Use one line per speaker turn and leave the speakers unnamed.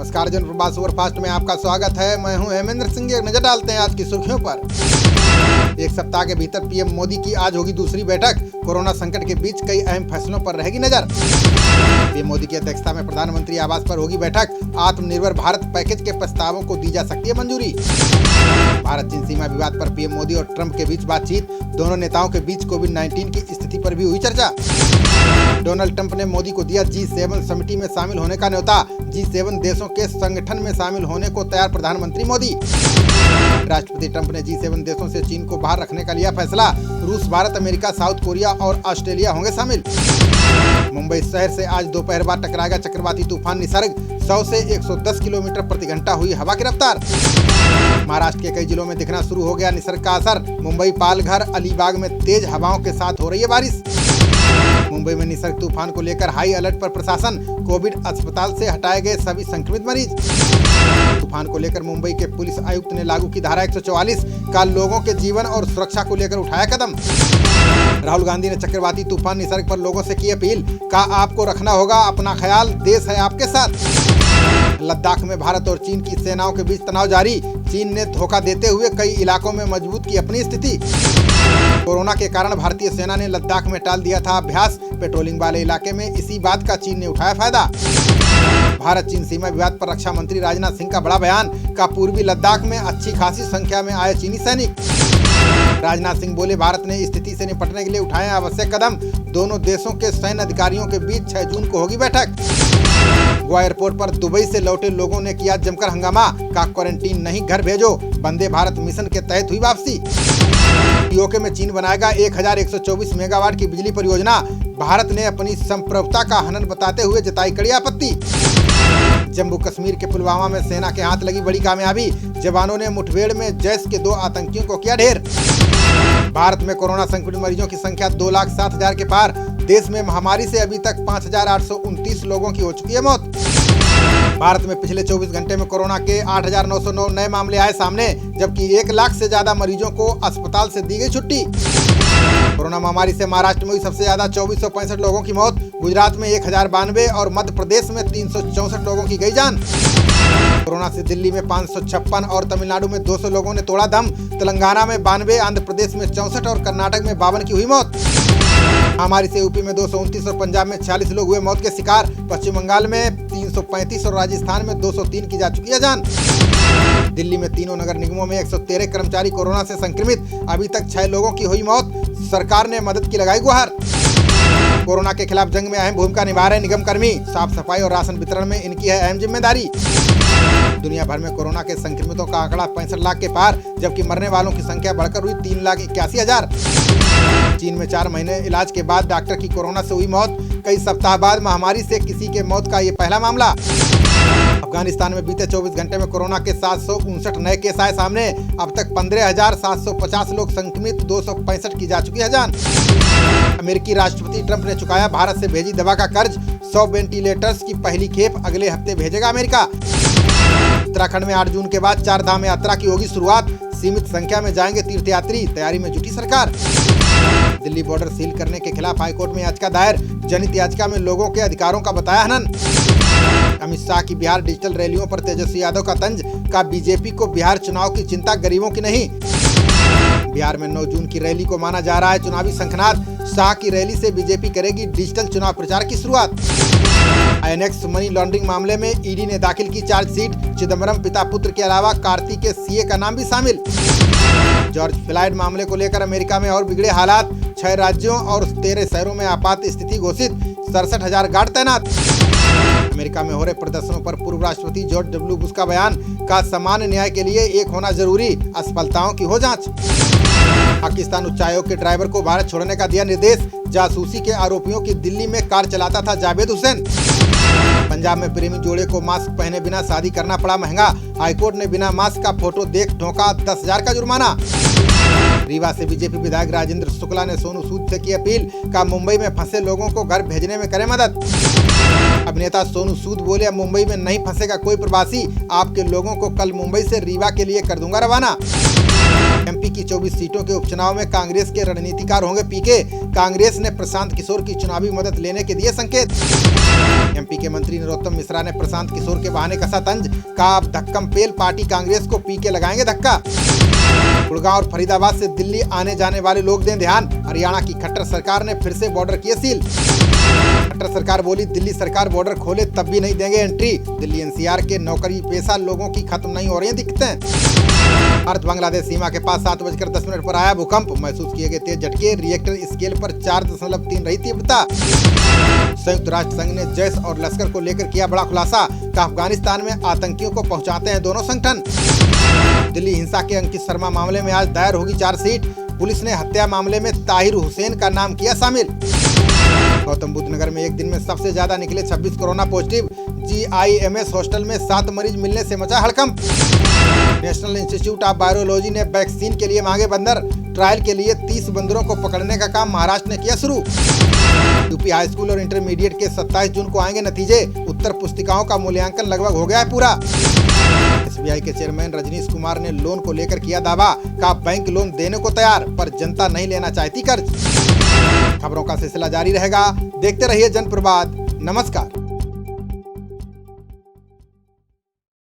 नमस्कार, जनप्रभा सुपरफास्ट में आपका स्वागत है। मैं हूं हेमेंद्र सिंह। एक नजर डालते हैं आज की सुर्खियों पर। एक सप्ताह के भीतर पीएम मोदी की आज होगी दूसरी बैठक। कोरोना संकट के बीच कई अहम फैसलों पर रहेगी नजर। पीएम मोदी की अध्यक्षता में प्रधानमंत्री आवास पर होगी बैठक। आत्मनिर्भर भारत पैकेज के प्रस्तावों को दी जा सकती है मंजूरी। भारत चीन सीमा विवाद पर पीएम मोदी और ट्रंप के बीच बातचीत। दोनों नेताओं के बीच कोविड-19 की स्थिति पर भी हुई चर्चा। डोनाल्ड ट्रंप ने मोदी को दिया G7 समिति में शामिल होने का न्योता। G7 देशों के संगठन में शामिल होने को तैयार प्रधानमंत्री मोदी। राष्ट्रपति ट्रंप ने G7 देशों से चीन को बाहर रखने का लिया फैसला। रूस, भारत, अमेरिका, साउथ कोरिया और ऑस्ट्रेलिया होंगे शामिल। मुंबई शहर से आज दोपहर बाद टकराएगा चक्रवाती तूफान निसर्ग। 100 से 110 किलोमीटर प्रति घंटा हुई हवा की रफ्तार। महाराष्ट्र के कई जिलों में दिखना शुरू हो गया निसर्ग का असर। मुंबई, पालघर, अलीबाग में तेज हवाओं के साथ हो रही है बारिश। मुंबई में निसर्ग तूफान को लेकर हाई अलर्ट पर प्रशासन। कोविड अस्पताल से हटाए गए सभी संक्रमित मरीज। तूफान को लेकर मुंबई के पुलिस आयुक्त ने लागू की धारा 144 का लोगों के जीवन और सुरक्षा को लेकर उठाया कदम। राहुल गांधी ने चक्रवाती तूफान निसर्ग पर लोगों से की अपील। कहा, आपको रखना होगा अपना ख्याल, देश है आपके साथ। लद्दाख में भारत और चीन की सेनाओं के बीच तनाव जारी। चीन ने धोखा देते हुए कई इलाकों में मजबूत की अपनी स्थिति। कोरोना के कारण भारतीय सेना ने लद्दाख में टाल दिया था अभ्यास। पेट्रोलिंग वाले इलाके में इसी बात का चीन ने उठाया फायदा। भारत चीन सीमा विवाद पर रक्षा मंत्री राजनाथ सिंह का बड़ा बयान। का पूर्वी लद्दाख में अच्छी खासी संख्या में आए चीनी सैनिक। राजनाथ सिंह बोले, भारत ने स्थिति से निपटने के लिए उठाए आवश्यक कदम। दोनों देशों के सैन्य अधिकारियों के बीच 6 जून को होगी बैठक। गोवा एयरपोर्ट पर दुबई से लौटे लोगों ने किया जमकर हंगामा। का क्वारंटीन नहीं, घर भेजो। वंदे भारत मिशन के तहत हुई वापसी। पीओके में चीन बनाएगा 1124 मेगावाट की बिजली परियोजना। भारत ने अपनी संप्रभुता का हनन बताते हुए जताई कड़ी आपत्ति। जम्मू कश्मीर के पुलवामा में सेना के हाथ लगी बड़ी कामयाबी। जवानों ने मुठभेड़ में जैश के 2 आतंकियों को किया ढेर। भारत में कोरोना संक्रमित मरीजों की संख्या 2,07,000 के पार। देश में महामारी से अभी तक 5,829 लोगों की हो चुकी है मौत। भारत में पिछले 24 घंटे में कोरोना के 8,909 नए मामले आए सामने, जबकि 1 लाख से ज्यादा मरीजों को अस्पताल से दी गई छुट्टी। कोरोना महामारी से महाराष्ट्र में हुई सबसे ज्यादा 2465 लोगों की मौत। गुजरात में 1092 और मध्य प्रदेश में 364 लोगों की गई जान। कोरोना से दिल्ली में 556 और तमिलनाडु में 200 लोगों ने तोड़ा दम। तेलंगाना में 92, आंध्र प्रदेश में 64 और कर्नाटक में 52 की हुई मौत। महामारी से यूपी में 229 और पंजाब में 46 लोग हुए मौत के शिकार। पश्चिम बंगाल में 335 और राजस्थान में 203 की जा चुकी है जान। दिल्ली में तीनों नगर निगमों में 113 कर्मचारी कोरोना से संक्रमित। अभी तक 6 लोगों की हुई मौत। सरकार ने मदद की लगाई गुहार। कोरोना के खिलाफ जंग में अहम भूमिका निभा रहे निगम कर्मी। साफ सफाई और राशन वितरण में इनकी है अहम जिम्मेदारी। दुनिया भर में कोरोना के संक्रमितों का आंकड़ा 65 लाख के पार, जबकि मरने वालों की संख्या बढ़कर हुई 3,81,000। चीन में 4 महीने इलाज के बाद डॉक्टर की कोरोना से हुई मौत। कई सप्ताह बाद महामारी से किसी के मौत का ये पहला मामला। अफगानिस्तान में बीते 24 घंटे में कोरोना के 759 नए केस आए सामने। अब तक 15,750 लोग संक्रमित, 265 की जा चुकी है जान। अमेरिकी राष्ट्रपति ट्रंप ने चुकाया भारत से भेजी दवा का कर्ज। 100 वेंटिलेटर्स की पहली खेप अगले हफ्ते भेजेगा अमेरिका। उत्तराखंड में 8 जून के बाद 4 धाम यात्रा की होगी शुरुआत। सीमित संख्या में जाएंगे तीर्थयात्री। तैयारी में जुटी सरकार। दिल्ली बॉर्डर सील करने के खिलाफ हाईकोर्ट में याचिका दायर। जनहित याचिका में लोगों के अधिकारों का बताया हनन। अमित शाह की बिहार डिजिटल रैलियों पर तेजस्वी यादव का तंज। का बीजेपी को बिहार चुनाव की चिंता, गरीबों की नहीं। बिहार में 9 जून की रैली को माना जा रहा है चुनावी शंखनाद। शाह की रैली से बीजेपी करेगी डिजिटल चुनाव प्रचार की शुरुआत। INX मनी लॉन्ड्रिंग मामले में ईडी ने दाखिल की चार्जशीट। चिदम्बरम पिता पुत्र के अलावा कार्ति के सीए का नाम भी शामिल। जॉर्ज फ्लॉयड मामले को लेकर अमेरिका में और बिगड़े हालात। 6 राज्यों और 13 शहरों में आपात स्थिति घोषित। 67,000 गार्ड तैनात। अमेरिका में हो रहे प्रदर्शनों पर पूर्व राष्ट्रपति जॉर्ज डब्ल्यू बुश का बयान। का समान न्याय के लिए एक होना जरूरी, असफलताओं की हो जांच। पाकिस्तान उच्चायोग के ड्राइवर को भारत छोड़ने का दिया निर्देश। जासूसी के आरोपियों की दिल्ली में कार चलाता था जावेद हुसैन। पंजाब में प्रेमी जोड़े को मास्क पहने बिना शादी करना पड़ा महंगा। हाईकोर्ट ने बिना मास्क का फोटो देख ठोका 10,000 का जुर्माना। रीवा से बीजेपी विधायक राजेंद्र शुक्ला ने सोनू सूद से की अपील। का मुंबई में फंसे लोगों को घर भेजने में करें मदद। अभिनेता सोनू सूद बोले, अब मुंबई में नहीं फंसेगा कोई प्रवासी। आपके लोगों को कल मुंबई से रीवा के लिए कर दूंगा रवाना। एमपी की 24 सीटों के उपचुनाव में कांग्रेस के रणनीतिकार होंगे पीके। कांग्रेस ने प्रशांत किशोर की चुनावी मदद लेने के दिए संकेत। एमपी के मंत्री नरोत्तम मिश्रा ने प्रशांत किशोर के बहाने कसा तंज, कहा अब धक्कम पेल पार्टी कांग्रेस को पीके लगाएंगे धक्का। गुड़गांव और फरीदाबाद से दिल्ली आने जाने वाले लोग दें ध्यान, हरियाणा की खट्टर सरकार ने फिर से बॉर्डर किए सील। खट्टर सरकार बोली दिल्ली सरकार बॉर्डर खोले तब भी नहीं देंगे एंट्री। दिल्ली एनसीआर के नौकरी पेशा लोगों की खत्म नहीं हो रही दिक्कतें। भारत बांग्लादेश सीमा के पास 7:10 पर आया भूकंप, महसूस किए गए तेज झटके, रिएक्टर स्केल पर 4.3 रही तीव्रता। संयुक्त राष्ट्र संघ ने जैश और लश्कर को लेकर किया बड़ा खुलासा, कहा अफगानिस्तान में आतंकियों को पहुंचाते हैं दोनों संगठन। दिल्ली हिंसा के अंकित शर्मा मामले में आज दायर होगी चार्जशीट, पुलिस ने हत्या मामले में ताहिर हुसैन का नाम किया शामिल। गौतम बुद्ध नगर में एक दिन में सबसे ज्यादा निकले 26 कोरोना पॉजिटिव। GIMS हॉस्टल में 7 मरीज मिलने से मचा हड़कंप। नेशनल इंस्टीट्यूट ऑफ वायरोलॉजी ने वैक्सीन के लिए मांगे बंदर, ट्रायल के लिए 30 बंदरों को पकड़ने का काम महाराष्ट्र ने किया शुरू। यूपी हाई स्कूल और इंटरमीडिएट के 27 जून को आएंगे नतीजे, उत्तर पुस्तिकाओं का मूल्यांकन लगभग हो गया है पूरा। SBI के चेयरमैन रजनीश कुमार ने लोन को लेकर किया दावा, कहा बैंक लोन देने को तैयार पर जनता नहीं लेना चाहती कर्ज। खबरों का सिलसिला जारी रहेगा, देखते रहिए जनप्रवाद। नमस्कार।